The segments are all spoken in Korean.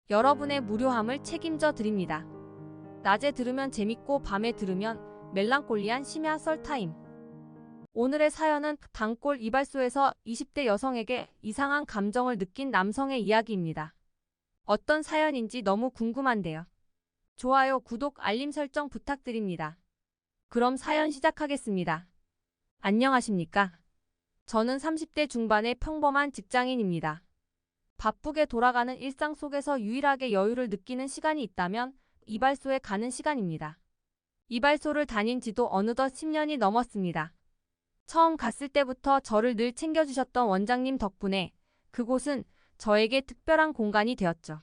여러분의 무료함을 책임져 드립니다. 낮에 들으면 재밌고 밤에 들으면 멜랑콜리한 심야 썰타임. 오늘의 사연은 단골 이발소에서 20대 여성에게 이상한 감정을 느낀 남성의 이야기입니다. 어떤 사연인지 너무 궁금한데요. 좋아요, 구독, 알림 설정 부탁드립니다. 그럼 사연 시작하겠습니다. 안녕하십니까? 저는 30대 중반의 평범한 직장인입니다. 바쁘게 돌아가는 일상 속에서 유일하게 여유를 느끼는 시간이 있다면 이발소에 가는 시간입니다. 이발소를 다닌 지도 어느덧 10년이 넘었습니다. 처음 갔을 때부터 저를 늘 챙겨주셨던 원장님 덕분에 그곳은 저에게 특별한 공간이 되었죠.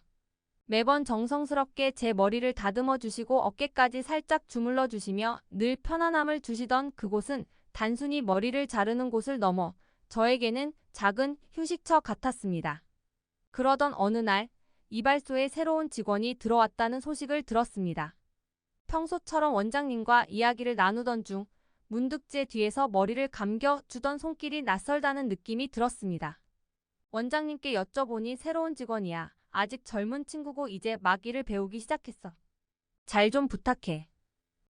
매번 정성스럽게 제 머리를 다듬어 주시고 어깨까지 살짝 주물러 주시며 늘 편안함을 주시던 그곳은 단순히 머리를 자르는 곳을 넘어 저에게는 작은 휴식처 같았습니다. 그러던 어느 날 이발소에 새로운 직원이 들어왔다는 소식을 들었습니다. 평소처럼 원장님과 이야기를 나누던 중 문득 제 뒤에서 머리를 감겨주던 손길이 낯설다는 느낌이 들었습니다. 원장님께 여쭤보니 새로운 직원이야. 아직 젊은 친구고 이제 막 일을 배우기 시작했어. 잘 좀 부탁해.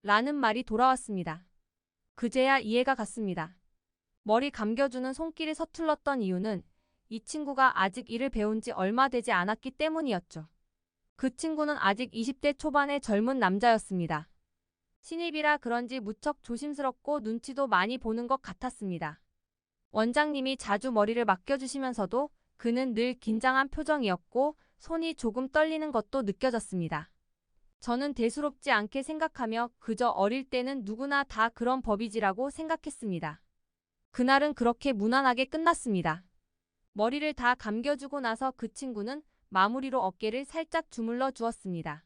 라는 말이 돌아왔습니다. 그제야 이해가 갔습니다. 머리 감겨주는 손길이 서툴렀던 이유는 이 친구가 아직 일을 배운 지 얼마 되지 않았기 때문이었죠. 그 친구는 아직 20대 초반의 젊은 남자였습니다. 신입이라 그런지 무척 조심스럽고 눈치도 많이 보는 것 같았습니다. 원장님이 자주 머리를 맡겨주시면서도 그는 늘 긴장한 표정이었고 손이 조금 떨리는 것도 느껴졌습니다. 저는 대수롭지 않게 생각하며 그저 어릴 때는 누구나 다 그런 법이지라고 생각했습니다. 그날은 그렇게 무난하게 끝났습니다. 머리를 다 감겨주고 나서 그 친구는 마무리로 어깨를 살짝 주물러 주었습니다.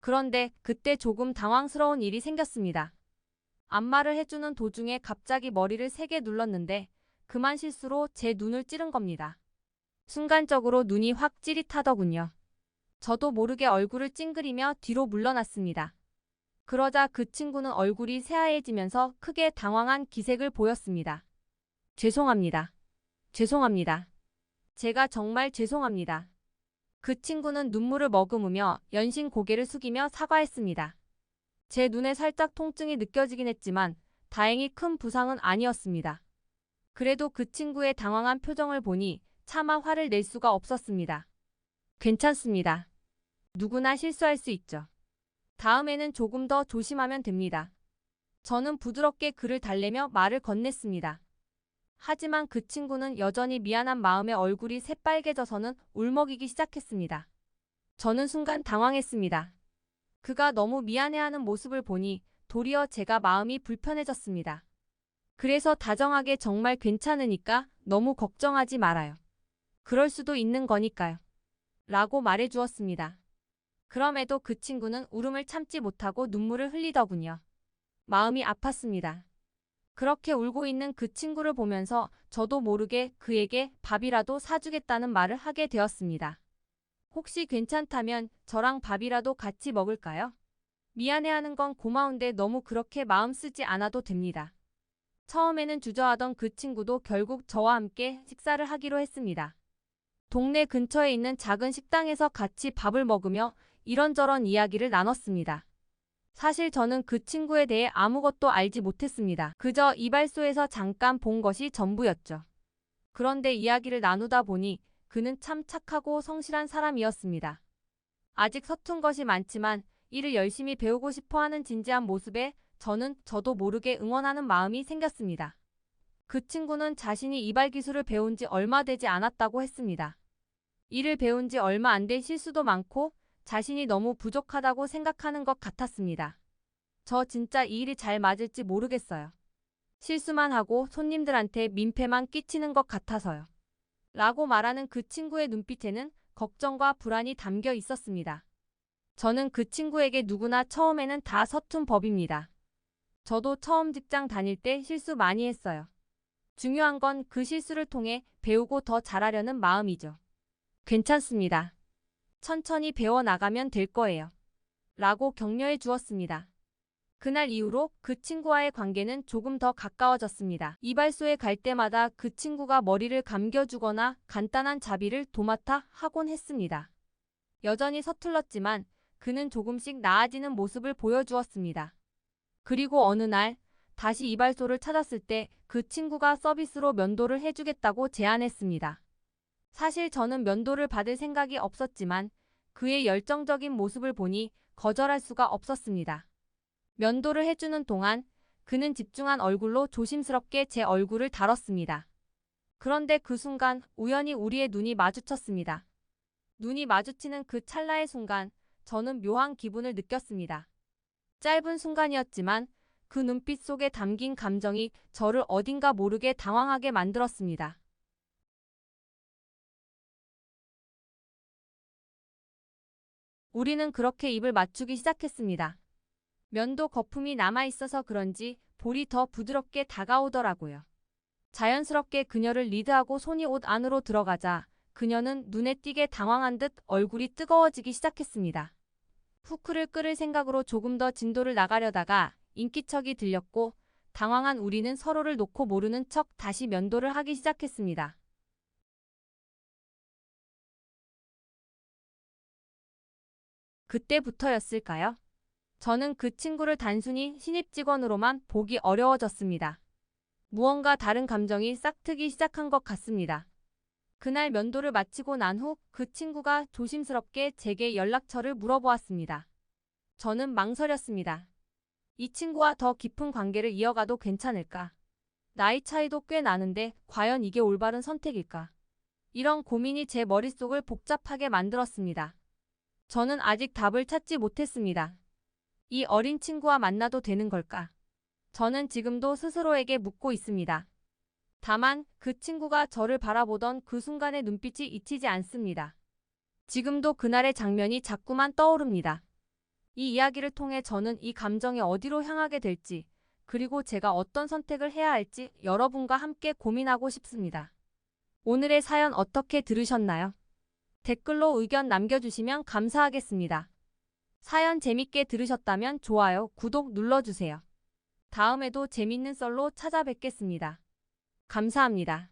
그런데 그때 조금 당황스러운 일이 생겼습니다. 안마를 해주는 도중에 갑자기 머리를 세게 눌렀는데 그만 실수로 제 눈을 찌른 겁니다. 순간적으로 눈이 확 찌릿하더군요. 저도 모르게 얼굴을 찡그리며 뒤로 물러났습니다. 그러자 그 친구는 얼굴이 새하얘지면서 크게 당황한 기색을 보였습니다. 죄송합니다. 죄송합니다. 제가 정말 죄송합니다. 그 친구는 눈물을 머금으며 연신 고개를 숙이며 사과했습니다. 제 눈에 살짝 통증이 느껴지긴 했지만 다행히 큰 부상은 아니었습니다. 그래도 그 친구의 당황한 표정을 보니 차마 화를 낼 수가 없었습니다. 괜찮습니다. 누구나 실수할 수 있죠. 다음에는 조금 더 조심하면 됩니다. 저는 부드럽게 그를 달래며 말을 건넸습니다. 하지만 그 친구는 여전히 미안한 마음에 얼굴이 새빨개져서는 울먹이기 시작했습니다. 저는 순간 당황했습니다. 그가 너무 미안해하는 모습을 보니 도리어 제가 마음이 불편해졌습니다. 그래서 다정하게 정말 괜찮으니까 너무 걱정하지 말아요. 그럴 수도 있는 거니까요. 라고 말해주었습니다. 그럼에도 그 친구는 울음을 참지 못하고 눈물을 흘리더군요. 마음이 아팠습니다. 그렇게 울고 있는 그 친구를 보면서 저도 모르게 그에게 밥이라도 사주겠다는 말을 하게 되었습니다. 혹시 괜찮다면 저랑 밥이라도 같이 먹을까요? 미안해하는 건 고마운데 너무 그렇게 마음 쓰지 않아도 됩니다. 처음에는 주저하던 그 친구도 결국 저와 함께 식사를 하기로 했습니다. 동네 근처에 있는 작은 식당에서 같이 밥을 먹으며 이런저런 이야기를 나눴습니다. 사실 저는 그 친구에 대해 아무것도 알지 못했습니다. 그저 이발소에서 잠깐 본 것이 전부였죠. 그런데 이야기를 나누다 보니 그는 참 착하고 성실한 사람이었습니다. 아직 서툰 것이 많지만 일을 열심히 배우고 싶어 하는 진지한 모습에 저도 모르게 응원하는 마음이 생겼습니다. 그 친구는 자신이 이발 기술을 배운 지 얼마 되지 않았다고 했습니다. 일을 배운 지 얼마 안 된 실수도 많고 자신이 너무 부족하다고 생각하는 것 같았습니다. 저 진짜 이 일이 잘 맞을지 모르겠어요. 실수만 하고 손님들한테 민폐만 끼치는 것 같아서요. 라고 말하는 그 친구의 눈빛에는 걱정과 불안이 담겨 있었습니다. 저는 그 친구에게 누구나 처음에는 다 서툰 법입니다. 저도 처음 직장 다닐 때 실수 많이 했어요. 중요한 건 그 실수를 통해 배우고 더 잘하려는 마음이죠. 괜찮습니다. 천천히 배워나가면 될 거예요. 라고 격려해 주었습니다. 그날 이후로 그 친구와의 관계는 조금 더 가까워졌습니다. 이발소에 갈 때마다 그 친구가 머리를 감겨주거나 간단한 자비를 도맡아 하곤 했습니다. 여전히 서툴렀지만 그는 조금씩 나아지는 모습을 보여주었습니다. 그리고 어느 날 다시 이발소를 찾았을 때 그 친구가 서비스로 면도를 해주겠다고 제안했습니다. 사실 저는 면도를 받을 생각이 없었지만 그의 열정적인 모습을 보니 거절할 수가 없었습니다. 면도를 해주는 동안 그는 집중한 얼굴로 조심스럽게 제 얼굴을 다뤘습니다. 그런데 그 순간 우연히 우리의 눈이 마주쳤습니다. 눈이 마주치는 그 찰나의 순간 저는 묘한 기분을 느꼈습니다. 짧은 순간이었지만 그 눈빛 속에 담긴 감정이 저를 어딘가 모르게 당황하게 만들었습니다. 우리는 그렇게 입을 맞추기 시작했습니다. 면도 거품이 남아있어서 그런지 볼이 더 부드럽게 다가오더라고요. 자연스럽게 그녀를 리드하고 손이 옷 안으로 들어가자 그녀는 눈에 띄게 당황한 듯 얼굴이 뜨거워지기 시작했습니다. 후크를 끌을 생각으로 조금 더 진도를 나가려다가 인기척이 들렸고 당황한 우리는 서로를 놓고 모르는 척 다시 면도를 하기 시작했습니다. 그때부터였을까요? 저는 그 친구를 단순히 신입 직원으로만 보기 어려워졌습니다. 무언가 다른 감정이 싹트기 시작한 것 같습니다. 그날 면도를 마치고 난 후 그 친구가 조심스럽게 제게 연락처를 물어보았습니다. 저는 망설였습니다. 이 친구와 더 깊은 관계를 이어가도 괜찮을까? 나이 차이도 꽤 나는데 과연 이게 올바른 선택일까? 이런 고민이 제 머릿속을 복잡하게 만들었습니다. 저는 아직 답을 찾지 못했습니다. 이 어린 친구와 만나도 되는 걸까? 저는 지금도 스스로에게 묻고 있습니다. 다만 그 친구가 저를 바라보던 그 순간의 눈빛이 잊히지 않습니다. 지금도 그날의 장면이 자꾸만 떠오릅니다. 이 이야기를 통해 저는 이 감정이 어디로 향하게 될지, 그리고 제가 어떤 선택을 해야 할지 여러분과 함께 고민하고 싶습니다. 오늘의 사연 어떻게 들으셨나요? 댓글로 의견 남겨주시면 감사하겠습니다. 사연 재밌게 들으셨다면 좋아요, 구독 눌러주세요. 다음에도 재밌는 썰로 찾아뵙겠습니다. 감사합니다.